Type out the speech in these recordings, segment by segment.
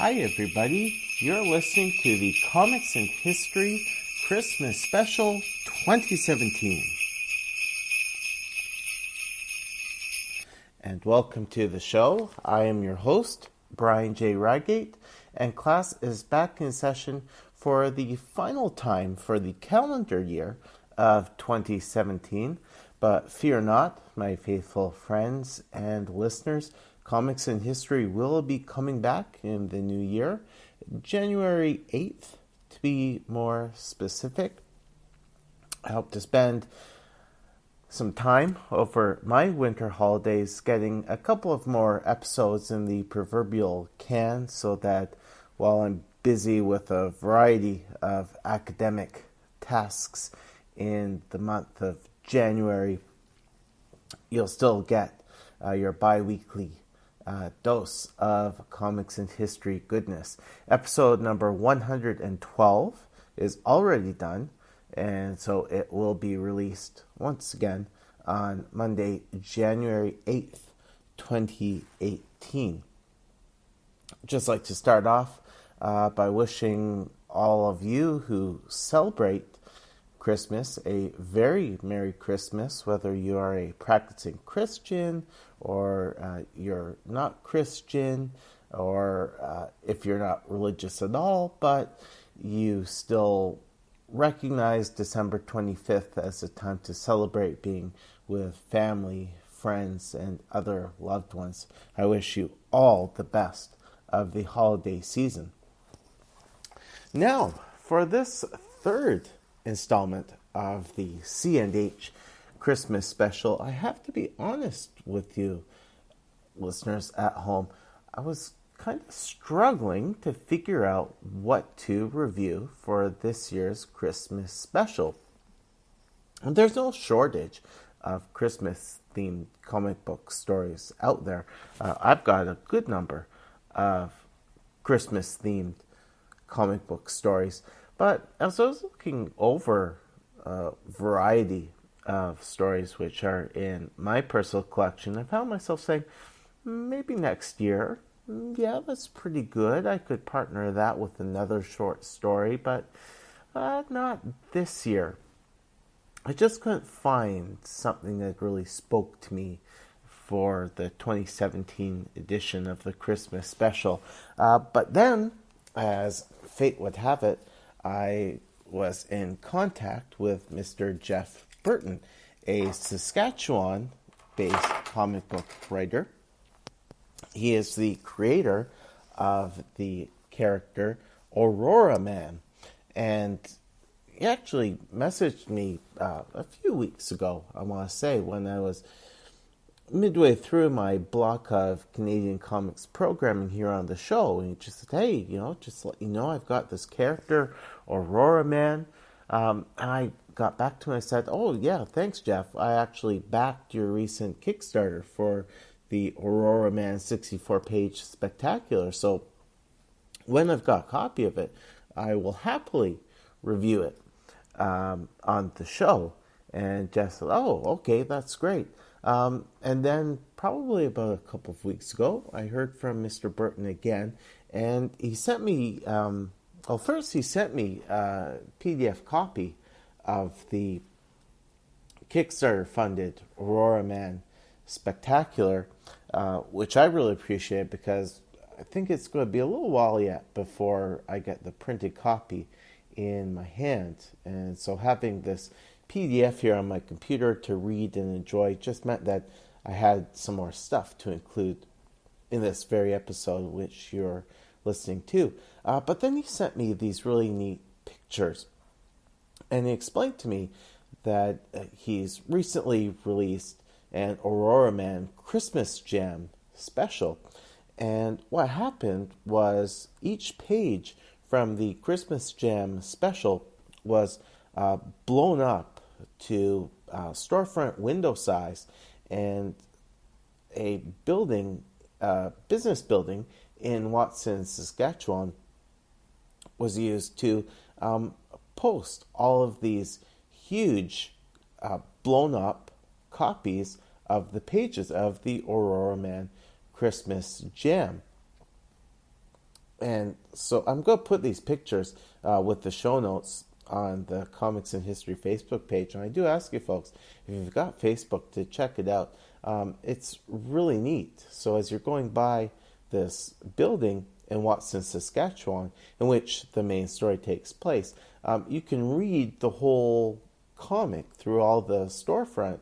Hi everybody, you're listening to the Comics and History Christmas Special 2017. And welcome to the show. I am your host, Brian J. Rygate, and class is back in session for the final time for the calendar year of 2017. But fear not, my faithful friends and listeners, Comics and History will be coming back in the new year, January 8th, to be more specific. I hope to spend some time over my winter holidays getting a couple of more episodes in the proverbial can so that while I'm busy with a variety of academic tasks in the month of January, you'll still get your bi-weekly dose of comics and history goodness. Episode number 112 is already done, and so it will be released once again on Monday, January 8th, 2018. Just like to start off by wishing all of you who celebrate Christmas a very Merry Christmas, whether you are a practicing Christian or you're not Christian, or if you're not religious at all, but you still recognize December 25th as a time to celebrate being with family, friends, and other loved ones. I wish you all the best of the holiday season. Now, for this third installment of the C&H Christmas special, I have to be honest with you, listeners at home. I was kind of struggling to figure out what to review for this year's Christmas special. And there's no shortage of Christmas-themed comic book stories out there. I've got a good number of Christmas-themed comic book stories. But as I was looking over a variety of stories which are in my personal collection, I found myself saying, maybe next year, yeah, that's pretty good. I could partner that with another short story, but not this year. I just couldn't find something that really spoke to me for the 2017 edition of the Christmas special. But then, as fate would have it, I was in contact with Mr. Jeff Burton, a Saskatchewan-based comic book writer. He is the creator of the character Auroraman, and he actually messaged me a few weeks ago, I want to say, when I was midway through my block of Canadian comics programming here on the show, and he just said, hey, just to let you know, I've got this character, Auroraman, and I got back to him and I said, oh yeah, thanks Jeff, I actually backed your recent Kickstarter for the Auroraman 64-page spectacular, so when I've got a copy of it, I will happily review it on the show. And Jeff said, oh, okay, that's great. And then probably about a couple of weeks ago, I heard from Mr. Burton again, and he sent me, first he sent me a PDF copy of the Kickstarter-funded Auroraman Spectacular, which I really appreciate because I think it's going to be a little while yet before I get the printed copy in my hand. And so having this PDF here on my computer to read and enjoy just meant that I had some more stuff to include in this very episode which you're listening to. But then he sent me these really neat pictures, and he explained to me that he's recently released an Auroraman Christmas Jam special. And what happened was each page from the Christmas Jam special was blown up to storefront window size, and a building, business building in Watson, Saskatchewan was used to post all of these huge blown up copies of the pages of the Auroraman Christmas Jam. And so I'm going to put these pictures with the show notes on the Comics and History Facebook page. And I do ask you folks, if you've got Facebook, to check it out. It's really neat. So as you're going by this building in Watson, Saskatchewan, in which the main story takes place, you can read the whole comic through all the storefront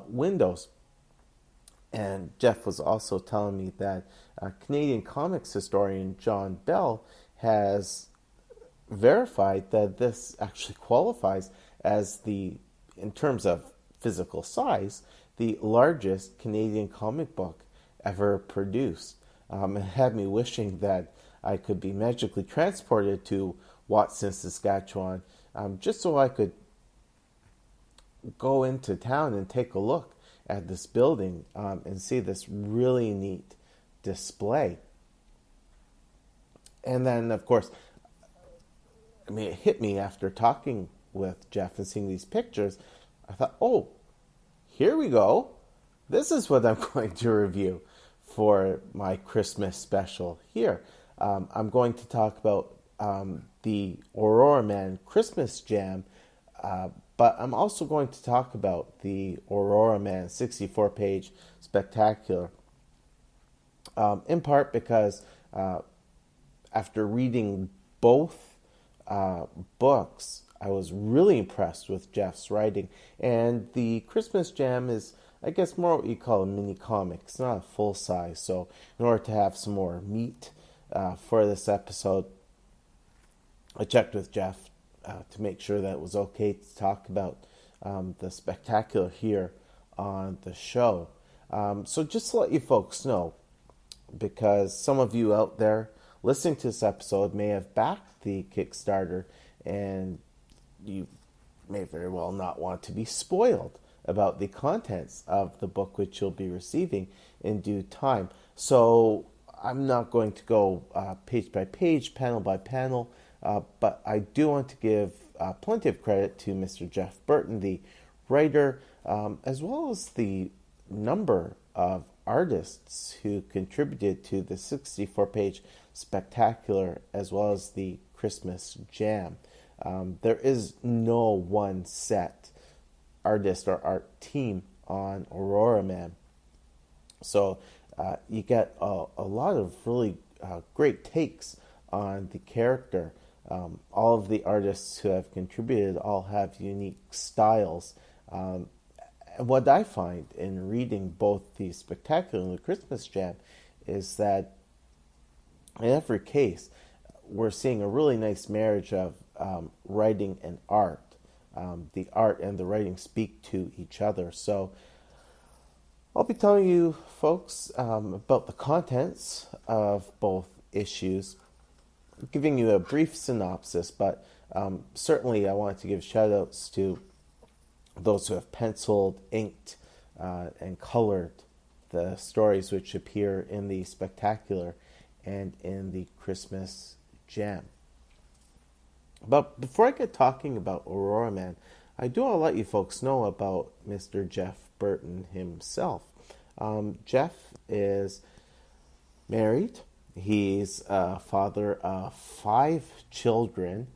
windows. And Jeff was also telling me that Canadian comics historian John Bell has verified that this actually qualifies as in terms of physical size, the largest Canadian comic book ever produced. It had me wishing that I could be magically transported to Watson, Saskatchewan, just so I could go into town and take a look at this building and see this really neat display. And then, of course, it hit me after talking with Jeff and seeing these pictures. I thought, oh, here we go. This is what I'm going to review for my Christmas special here. I'm going to talk about the Auroraman Christmas Jam, but I'm also going to talk about the Auroraman 64-page spectacular, in part because after reading both books, I was really impressed with Jeff's writing. And the Christmas Jam is, I guess, more what you call a mini comic. It's not a full size. So in order to have some more meat for this episode, I checked with Jeff to make sure that it was okay to talk about the spectacular here on the show. So just to let you folks know, because some of you out there listening to this episode may have backed the Kickstarter, and you may very well not want to be spoiled about the contents of the book which you'll be receiving in due time. So I'm not going to go page by page, panel by panel, but I do want to give plenty of credit to Mr. Jeff Burton, the writer, as well as the number of artists who contributed to the 64-page spectacular, as well as the Christmas Jam. There is no one set artist or art team on Auroraman. So you get a lot of really great takes on the character. All of the artists who have contributed all have unique styles. What I find in reading both the spectacular and the Christmas Jam is that in every case, we're seeing a really nice marriage of writing and art. The art and the writing speak to each other. So I'll be telling you folks about the contents of both issues, giving you a brief synopsis, but certainly I wanted to give shout outs to those who have penciled, inked, and colored the stories which appear in the spectacular and in the Christmas Jam. But before I get talking about Auroraman, I do want to let you folks know about Mr. Jeff Burton himself. Jeff is married. He's a father of 5 children,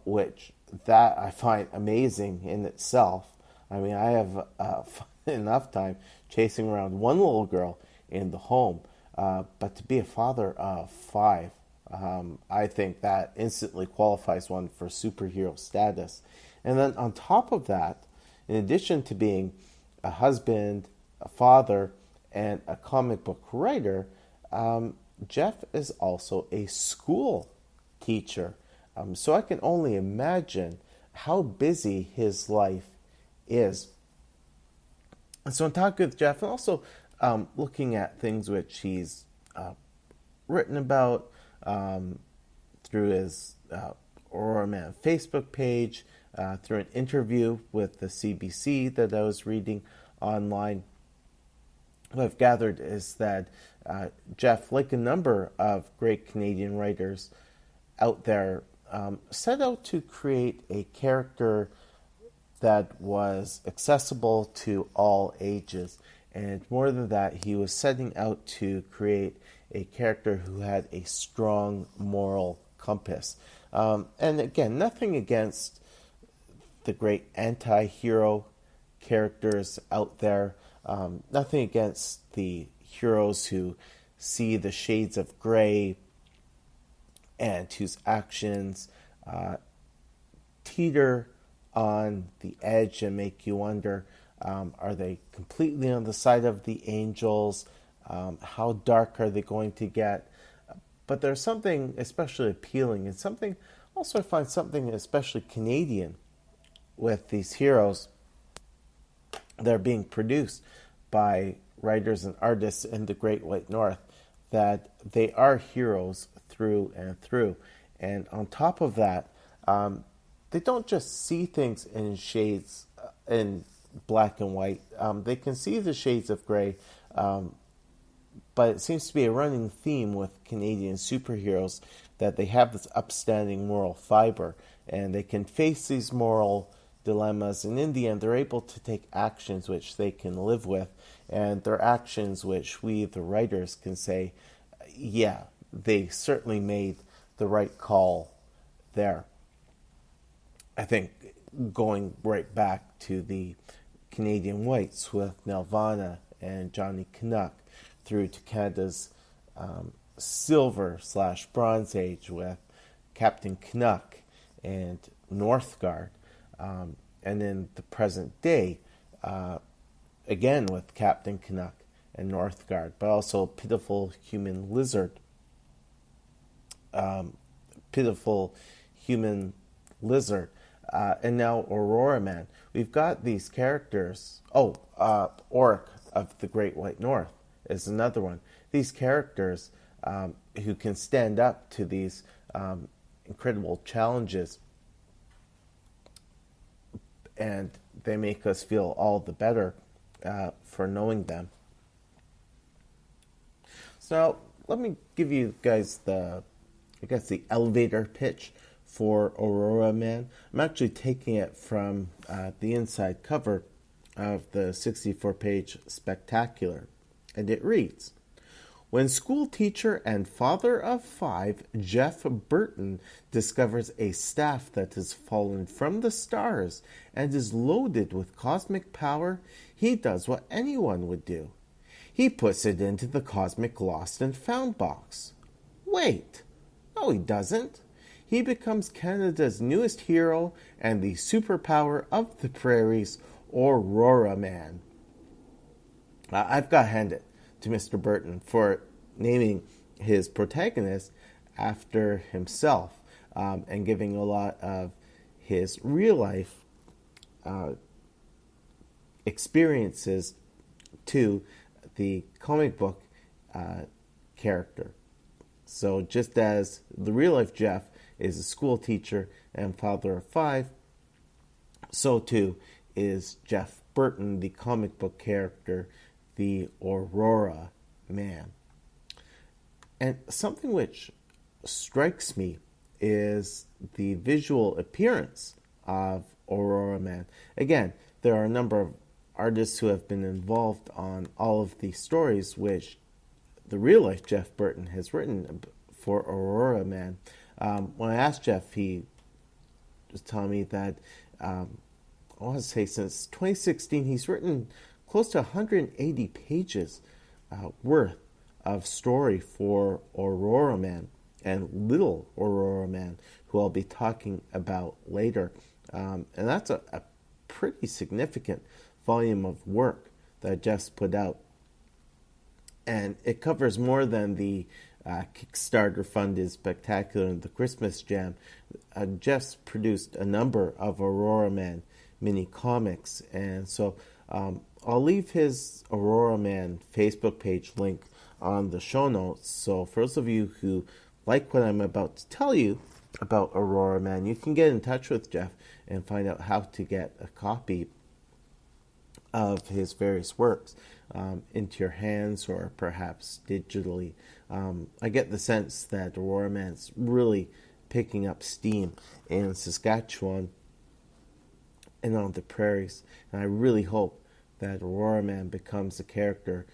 which that I find amazing in itself. I mean, I have enough time chasing around one little girl in the home, but to be a father of 5, I think that instantly qualifies one for superhero status. And then on top of that, in addition to being a husband, a father, and a comic book writer, Jeff is also a school teacher. So I can only imagine how busy his life is. And so I'm talking with Jeff and also looking at things which he's written about through his Auroraman Facebook page, through an interview with the CBC that I was reading online. What I've gathered is that Jeff, like a number of great Canadian writers out there, set out to create a character that was accessible to all ages. And more than that, he was setting out to create a character who had a strong moral compass. And again, nothing against the great anti-hero characters out there. Nothing against the heroes who see the shades of gray and whose actions teeter on the edge and make you wonder, are they completely on the side of the angels? How dark are they going to get? But there's something especially appealing and something also I find something especially Canadian with these heroes that are being produced by writers and artists in the Great White North, that they are heroes through and through. And on top of that, they don't just see things in shades in black and white. They can see the shades of gray, but it seems to be a running theme with Canadian superheroes that they have this upstanding moral fiber and they can face these moral dilemmas, and in the end they're able to take actions which they can live with, and they're actions which we the writers can say, yeah, they certainly made the right call there. I think going right back to the Canadian Whites with Nelvana and Johnny Canuck, through to Canada's Silver/Bronze Age with Captain Canuck and Northgard, and in the present day, again with Captain Canuck and Northgard, but also Pitiful Human Lizard, and now Auroraman. We've got these characters. Oric of the Great White North is another one. These characters who can stand up to these incredible challenges, and they make us feel all the better for knowing them. So let me give you guys the elevator pitch for Auroraman. I'm actually taking it from the inside cover of the 64-page spectacular, and it reads, when school teacher and father of 5 Jeff Burton discovers a staff that has fallen from the stars and is loaded with cosmic power, he does what anyone would do. He puts it into the cosmic lost and found box. Wait, no he doesn't. He becomes Canada's newest hero and the superpower of the prairies, Auroraman. I've got to hand it to Mr. Burton for naming his protagonist after himself, and giving a lot of his real life experiences to the comic book character. So just as the real life Jeff is a school teacher and father of 5, so too is Jeff Burton, the comic book character, the Aurora Man. And something which strikes me is the visual appearance of Auroraman. Again, there are a number of artists who have been involved on all of the stories which the real life Jeff Burton has written for Auroraman. When I asked Jeff, he was telling me that I want to say since 2016 he's written close to 180 pages worth of story for Auroraman and Little Auroraman, who I'll be talking about later. And that's a pretty significant volume of work that Jeff's put out. And it covers more than the Kickstarter funded spectacular and the Christmas Jam. Jeff's produced a number of Auroraman mini comics, and so I'll leave his Auroraman Facebook page link on the show notes. So for those of you who like what I'm about to tell you about Auroraman, you can get in touch with Jeff and find out how to get a copy of his various works into your hands, or perhaps digitally. I get the sense that Auroraman's really picking up steam in Saskatchewan and on the prairies, and I really hope that Auroraman becomes a character